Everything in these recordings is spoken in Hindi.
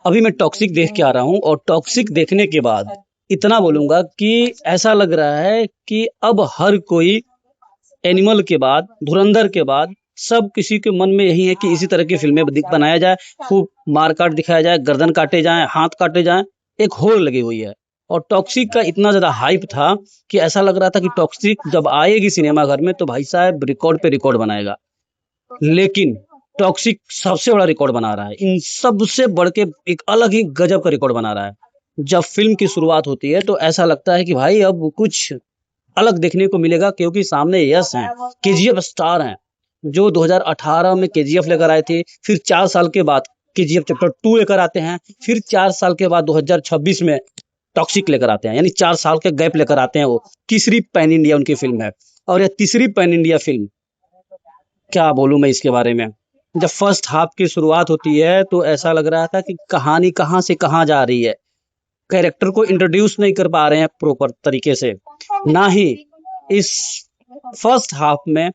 अभी मैं टॉक्सिक देख के आ रहा हूँ और टॉक्सिक देखने के बाद इतना बोलूंगा कि ऐसा लग रहा है कि अब हर कोई एनिमल के बाद, धुरंधर के बाद सब किसी के मन में यही है कि इसी तरह की फिल्में बनाया जाए, खूब मार काट दिखाया जाए, गर्दन काटे जाएं, हाथ काटे जाएं, एक होड़ लगी हुई है। और टॉक्सिक का इतना ज्यादा हाइप था कि ऐसा लग रहा था कि टॉक्सिक जब आएगी सिनेमा घर में तो भाई साहब रिकॉर्ड पे रिकॉर्ड बनाएगा। लेकिन टॉक्सिक सबसे बड़ा रिकॉर्ड बना रहा है, इन सबसे बढ़ के एक अलग ही गजब का रिकॉर्ड बना रहा है। जब फिल्म की शुरुआत होती है तो ऐसा लगता है कि भाई अब कुछ अलग देखने को मिलेगा, क्योंकि सामने यस हैं, केजीएफ स्टार हैं, जो 2018 में केजीएफ लेकर आए थे, फिर 4 साल के बाद केजीएफ चैप्टर 2 लेकर आते हैं, फिर 4 साल के बाद 2026 में टॉक्सिक लेकर आते हैं, यानी 4 साल के गैप लेकर आते हैं। वो तीसरी पैन इंडिया उनकी फिल्म है और यह तीसरी पैन इंडिया फिल्म, क्या बोलूं मैं इसके बारे में। जब फर्स्ट हाफ की शुरुआत होती है तो ऐसा लग रहा था कि कहानी कहाँ से कहाँ जा रही है, कैरेक्टर को इंट्रोड्यूस नहीं कर पा रहे हैं प्रॉपर तरीके से, ना ही इस फर्स्ट हाफ में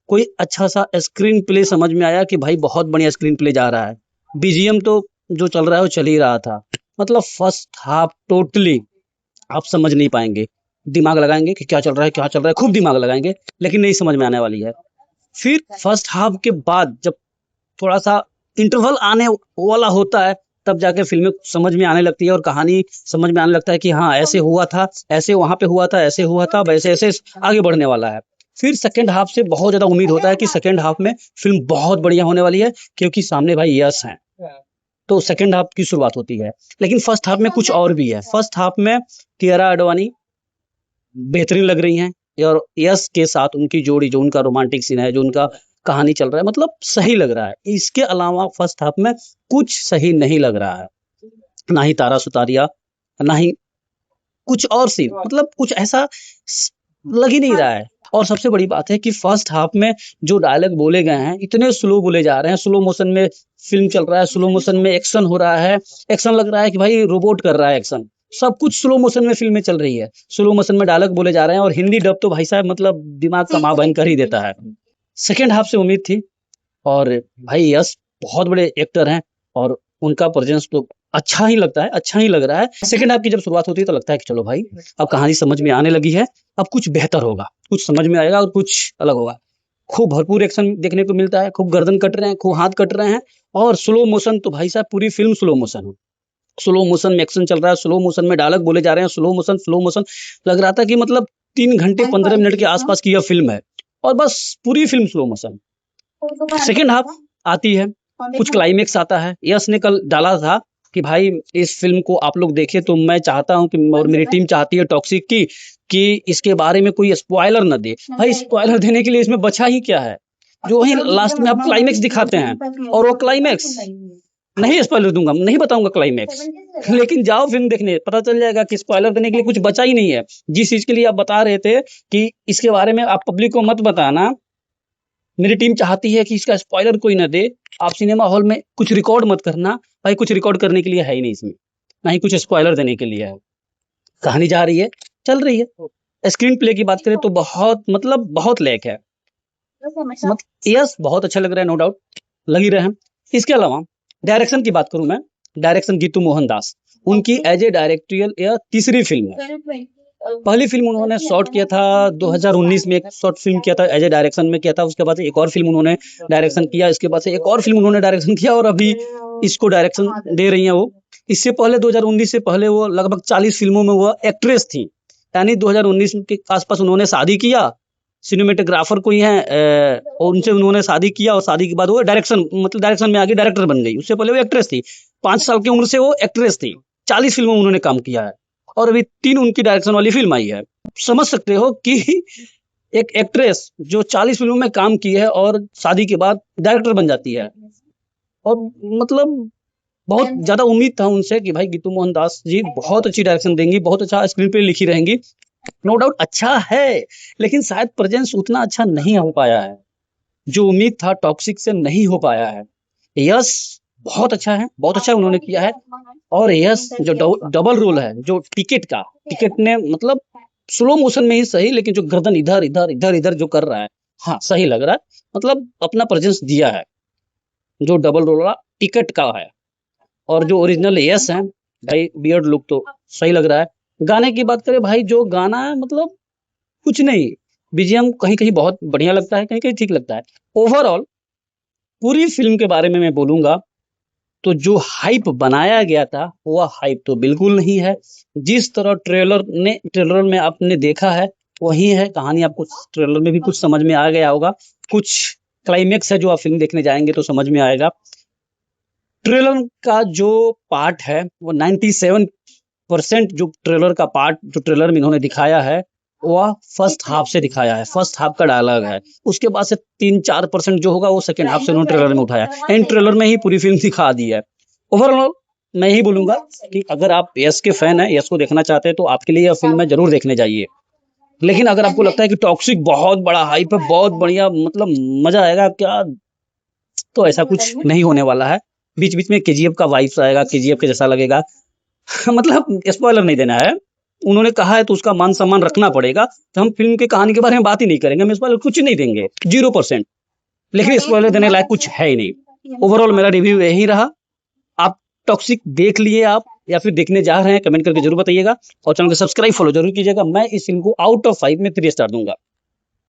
कोई अच्छा सा स्क्रीन प्ले समझ में आया कि भाई बहुत बढ़िया स्क्रीन प्ले जा रहा है। बीजीएम तो जो चल रहा है वो चल ही रहा था। मतलब फर्स्ट हाफ टोटली आप समझ नहीं पाएंगे, दिमाग लगाएंगे कि क्या चल रहा है क्या चल रहा है, खूब दिमाग लगाएंगे, लेकिन नहीं समझ में आने वाली है। फिर फर्स्ट हाफ के बाद जब थोड़ा सा इंटरवल आने वाला होता है तब जाके फिल्में समझ में आने लगती है और कहानी समझ में आने लगता है कि हाँ ऐसे हुआ था, ऐसे वहां पे हुआ था, ऐसे हुआ था, वैसे ऐसे आगे बढ़ने वाला है। फिर सेकंड हाफ से बहुत ज्यादा उम्मीद होता है कि सेकंड हाफ में फिल्म बहुत बढ़िया होने वाली है, क्योंकि सामने भाई यस हैं। तो सेकंड हाफ की शुरुआत होती है, लेकिन फर्स्ट हाफ में कुछ और भी है। फर्स्ट हाफ में कियारा आडवाणी बेहतरीन लग रही हैं और यश के साथ उनकी जोड़ी, जो उनका रोमांटिक सीन है, जो उनका कहानी चल रहा है, मतलब सही लग रहा है। इसके अलावा फर्स्ट हाफ में कुछ सही नहीं लग रहा है, ना ही तारा सुतारिया, ना ही कुछ और सीन, मतलब कुछ ऐसा लग ही नहीं रहा है। और सबसे बड़ी बात है कि फर्स्ट हाफ में जो डायलॉग बोले गए हैं इतने स्लो बोले जा रहे हैं, स्लो मोशन में फिल्म चल रहा है, स्लो मोशन में एक्शन हो रहा है, एक्शन लग रहा है कि भाई रोबोट कर रहा है एक्शन, सब कुछ स्लो मोशन में फिल्में चल रही है, स्लो मोशन में डायलॉग बोले जा रहे हैं और हिंदी डब तो भाई साहब मतलब दिमाग का माँ बहन कर ही देता है। सेकेंड हाफ से उम्मीद थी, और भाई यस बहुत बड़े एक्टर हैं और उनका प्रेजेंस तो अच्छा ही लगता है, अच्छा ही लग रहा है। सेकंड हाफ की जब शुरुआत होती है तो लगता है कि चलो भाई अब कहानी समझ में आने लगी है, अब कुछ बेहतर होगा, कुछ समझ में आएगा और कुछ अलग होगा। खूब भरपूर एक्शन देखने को मिलता है, खूब गर्दन कट रहे हैं, खूब हाथ कट रहे हैं, और स्लो मोशन तो भाई साहब पूरी फिल्म स्लो मोशन है, स्लो मोशन में एक्शन चल रहा है, स्लो मोशन में डायलॉग बोले जा रहे हैं, स्लो मोशन स्लो मोशन। लग रहा था कि मतलब 3 घंटे 15 मिनट के आसपास की यह फिल्म है और बस पूरी film slow motion. Second half आती है, कुछ क्लाइमेक्स आता है। यश ने कल डाला था कि भाई इस फिल्म को आप लोग देखें, तो मैं चाहता हूं कि, और मेरी टीम चाहती है टॉक्सिक की, कि इसके बारे में कोई स्पॉइलर न दे। भाई स्पॉइलर देने के लिए इसमें बचा ही क्या है, जो वही लास्ट में आप क्लाइमेक्स दिखाते हैं, और वो क्लाइमेक्स नहीं स्पॉइलर दूंगा, नहीं बताऊंगा क्लाइमेक्स, लेकिन जाओ फिल्म देखने, पता चल जाएगा कि स्पॉइलर देने के लिए कुछ बचा ही नहीं है। जिस चीज के लिए आप बता रहे थे कि इसके बारे में आप पब्लिक को मत बताना, मेरी टीम चाहती है कि इसका स्पॉइलर कोई ना दे, आप सिनेमा हॉल में कुछ रिकॉर्ड मत करना। भाई कुछ रिकॉर्ड करने के लिए है ही नहीं इसमें, ना ही कुछ स्पॉइलर देने के लिए है। कहानी जा रही है, चल रही है। स्क्रीन प्ले की बात करें तो बहुत मतलब बहुत लैक है, यस बहुत अच्छा लग रहा है, नो डाउट लग ही रहे हैं। इसके अलावा डायरेक्शन की बात करूं मैं, डायरेक्शन गीतू मोहन दास, उनकी एज ए डायरेक्टोरियल यह तीसरी फिल्म है। पहली फिल्म उन्होंने शॉट किया था 2019 में, एक शॉर्ट फिल्म किया था, एज ए डायरेक्शन में किया था, उसके बाद एक और फिल्म उन्होंने डायरेक्शन किया, इसके बाद से एक और फिल्म उन्होंने डायरेक्शन किया, और अभी इसको डायरेक्शन दे रही हैं वो। इससे पहले 2019 से पहले वो लगभग 40 फिल्मों में वो एक्ट्रेस थी, यानी 2019 के आसपास उन्होंने शादी किया, सिनेमेटोग्राफर कोई है और उनसे उन्होंने शादी किया, और शादी के बाद वो डायरेक्शन मतलब डायरेक्शन में आगे डायरेक्टर बन गई। उससे पहले वो एक्ट्रेस थी, 5 साल की उम्र से वो एक्ट्रेस थी, 40 फिल्मों में उन्होंने काम किया है, और अभी 3 उनकी डायरेक्शन वाली फिल्म आई है। समझ सकते हो कि एक एक्ट्रेस जो 40 फिल्मों में काम की है और शादी के बाद डायरेक्टर बन जाती है, और मतलब बहुत ज्यादा उम्मीद था उनसे कि भाई गीतू मोहन दास जी बहुत अच्छी डायरेक्शन देंगी, बहुत अच्छा स्क्रीन प्ले लिखी रहेंगी। नो डाउट अच्छा है, लेकिन शायद प्रेजेंस उतना अच्छा नहीं हो पाया है, जो उम्मीद था टॉक्सिक से नहीं हो पाया है। यस बहुत अच्छा है, बहुत अच्छा उन्होंने किया है, और यस जो डबल रोल है जो टिकट का, टिकट ने मतलब स्लो मोशन में ही सही, लेकिन जो गर्दन इधर इधर इधर इधर जो कर रहा है, हाँ सही लग रहा है, मतलब अपना प्रेजेंस दिया है, जो डबल रोल टिकट का है। और जो ओरिजिनल यस है भाई, बियर्ड लुक तो सही लग रहा है। गाने की बात करें भाई, जो गाना है मतलब कुछ नहीं, बीजीएम कहीं कहीं बहुत बढ़िया लगता है, कहीं कहीं ठीक लगता है। ओवरऑल पूरी फिल्म के बारे में मैं बोलूंगा तो जो हाइप बनाया गया था वह हाइप तो बिल्कुल नहीं है। जिस तरह ट्रेलर में आपने देखा है वही है कहानी। आपको ट्रेलर में भी कुछ समझ में आ गया होगा, कुछ क्लाइमेक्स है जो आप फिल्म देखने जाएंगे तो समझ में आएगा। ट्रेलर का जो पार्ट है वो 97% जो ट्रेलर का पार्ट जो ट्रेलर में इन्होंने दिखाया है वह फर्स्ट हाफ से दिखाया है, फर्स्ट हाफ का डायलॉग है। उसके बाद से 3-4% जो होगा वो सेकंड हाफ से उन्होंने ट्रेलर में उठाया, एंड ट्रेलर में ही पूरी फिल्म दिखा दी है। ओवरऑल मैं ही बोलूंगा कि अगर आप यस के फैन है, यस को देखना चाहते हैं तो आपके लिए यह फिल्म है, जरूर देखने जाइए। लेकिन अगर आपको लगता है कि टॉक्सिक बहुत बड़ा हाइप है, बहुत बढ़िया मतलब मजा आएगा क्या, तो ऐसा कुछ नहीं होने वाला है। बीच बीच में केजीएफ का वाइब्स आएगा, केजीएफ के जैसा लगेगा। मतलब स्पॉइलर नहीं देना है, उन्होंने कहा है तो उसका मान सम्मान रखना पड़ेगा। तो हम फिल्म की कहानी के बारे में बात ही नहीं करेंगे, हम स्पॉइलर कुछ नहीं देंगे, 0%। लेकिन स्पॉइलर देने लायक कुछ है ही नहीं। ओवरऑल मेरा रिव्यू यही रहा। आप टॉक्सिक देख लिए आप या फिर देखने जा रहे हैं, कमेंट करके जरूर बताइएगा, और चैनल को सब्सक्राइब फॉलो जरूर कीजिएगा। मैं इस फिल्म को आउट ऑफ 5 में 3 स्टार दूंगा।